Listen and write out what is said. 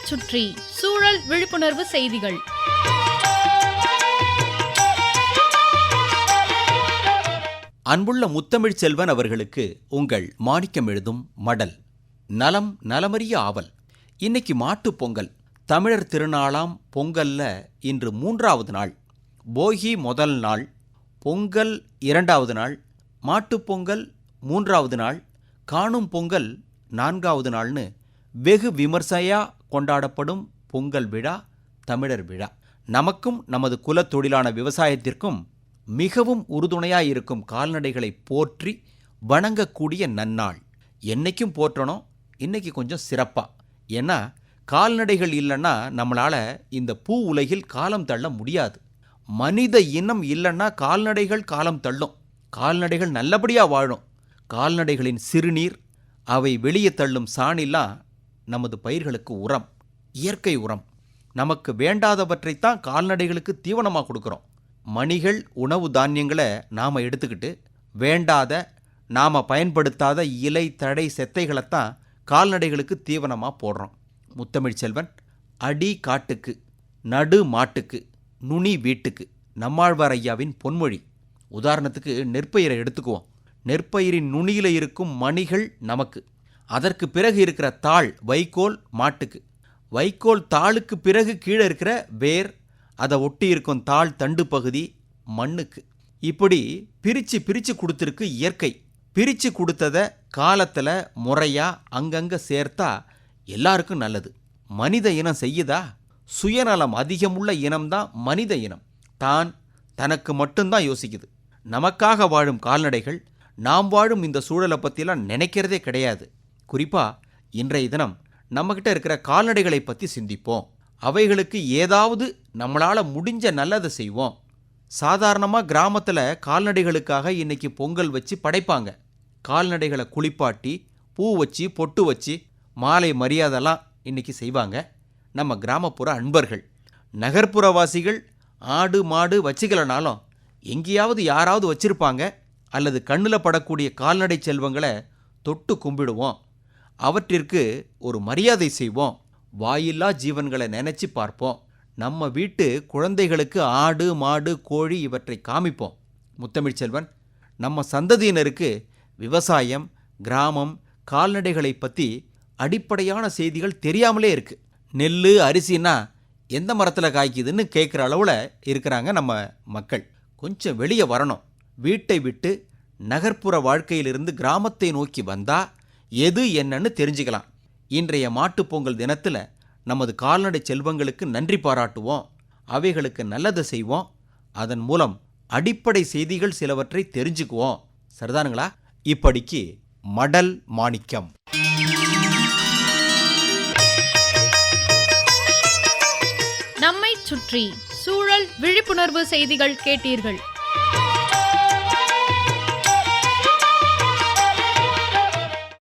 சுற்றி சூழல் விழிப்புணர்வு செய்திகள். அன்புள்ள முத்தமிழ் செல்வன் அவர்களுக்கு உங்கள் மாணிக்கம் எழுதும் மடல். நலம் நலமறிய ஆவல். இன்னைக்கு மாட்டுப் பொங்கல். தமிழர் திருநாளாம் பொங்கல்ல இன்று 3வது நாள். போகி முதல் நாள், பொங்கல் 2வது நாள், மாட்டுப்பொங்கல் 3வது நாள், காணும் பொங்கல் 4வது நாள்னு வெகு விமர்சையா கொண்டாடப்படும் பொங்கல் விழா தமிழர் விழா. நமக்கும் நமது குலத் தொழிலான விவசாயத்திற்கும் மிகவும் உறுதுணையாயிருக்கும் கால்நடைகளை போற்றி வணங்கக்கூடிய நன்னாள். என்னைக்கும் போற்றணும், இன்னைக்கு கொஞ்சம் சிறப்பா. ஏன்னா கால்நடைகள் இல்லைன்னா நம்மளால் இந்த பூ உலகில் காலம் தள்ள முடியாது. மனித இனம் இல்லைன்னா கால்நடைகள் காலம் தள்ளும். கால்நடைகள் நல்லபடியாக வாழும். கால்நடைகளின் சிறுநீர், அவை வெளியே தள்ளும் சாணிலாம் நமது பயிர்களுக்கு உரம், இயற்கை உரம். நமக்கு வேண்டாதவற்றைத்தான் கால்நடைகளுக்கு தீவனமாக கொடுக்குறோம். மணிகள், உணவு தானியங்களை நாம் எடுத்துக்கிட்டு வேண்டாத, நாம் பயன்படுத்தாத இலை தழை செத்தைகளைத்தான் கால்நடைகளுக்கு தீவனமாக போடுறோம். முத்தமிழ் செல்வன், அடி காட்டுக்கு, நடு மாட்டுக்கு, நுனி வீட்டுக்கு, நம்மாழ்வார் ஐயாவின் பொன்மொழி. உதாரணத்துக்கு நெற்பயிரை எடுத்துக்குவோம். நெற்பயிரின் நுனியில் இருக்கும் மணிகள் நமக்கு. அதற்கு பிறகு இருக்கிற தாள், வைக்கோல் மாட்டுக்கு. வைக்கோல் தாளுக்கு பிறகு கீழே இருக்கிற வேர், அதை ஒட்டி இருக்கும் தாள் தண்டு பகுதி மண்ணுக்கு. இப்படி பிரித்து கொடுத்துருக்கு இயற்கை. பிரித்து கொடுத்ததை காலத்தில் முறையாக அங்கங்கே சேர்த்தா எல்லாருக்கும் நல்லது. மனித இனம் செய்யுதா? சுயநலம் அதிகமுள்ள இனம்தான் மனித இனம். தனக்கு மட்டும்தான் யோசிக்குது. நமக்காக வாழும் கால்நடைகள் நாம் வாழும் இந்த சூழலை பற்றிலாம் நினைக்கிறதே கிடையாது. குறிப்பாக இன்றைய தினம் நம்மக்கிட்ட இருக்கிற கால்நடைகளை பற்றி சிந்திப்போம். அவைகளுக்கு ஏதாவது நம்மளால் முடிஞ்ச நல்லதை செய்வோம். சாதாரணமாக கிராமத்தில் கால்நடைகளுக்காக இன்றைக்கி பொங்கல் வச்சு படைப்பாங்க. கால்நடைகளை குளிப்பாட்டி பூ வச்சு பொட்டு வச்சு மாலை மரியாதைலாம் இன்றைக்கி செய்வாங்க நம்ம கிராமப்புற அன்பர்கள். நகர்ப்புறவாசிகள் ஆடு மாடு வச்சுக்கலனாலும் எங்கேயாவது யாராவது வச்சுருப்பாங்க. அல்லது கண்ணில் படக்கூடிய கால்நடை செல்வங்களை தொட்டு கும்பிடுவோம். அவற்றிற்கு ஒரு மரியாதை செய்வோம். வாயில்லா ஜீவன்களை நினச்சி பார்ப்போம். நம்ம வீட்டு குழந்தைகளுக்கு ஆடு மாடு கோழி இவற்றை காமிப்போம். முத்தமிழ் செல்வன், நம்ம சந்ததியினருக்கு விவசாயம், கிராமம், கால்நடைகளை பற்றி அடிப்படையான செய்திகள் தெரியாமலே இருக்குது. நெல் அரிசின்னா எந்த மரத்தில் காய்க்குதுன்னு கேட்குற அளவில் இருக்கிறாங்க நம்ம மக்கள். கொஞ்சம் வெளியே வரணும். வீட்டை விட்டு நகர்ப்புற வாழ்க்கையிலிருந்து கிராமத்தை நோக்கி வந்தால் எது என்னன்னு தெரிஞ்சுக்கலாம். இன்றைய மாட்டுப்பொங்கல் தினத்தில் நமது கால்நடை செல்வங்களுக்கு நன்றி பாராட்டுவோம். அவைகளுக்கு நல்லதை செய்வோம். அதன் மூலம் அடிப்படை செய்திகள் சிலவற்றை தெரிஞ்சுக்குவோம். சரிதானுங்களா? இப்படிக்கு மடல் மாணிக்கம். நம்மை சுற்றி சூழல் விழிப்புணர்வு செய்திகள் கேட்டீர்கள்.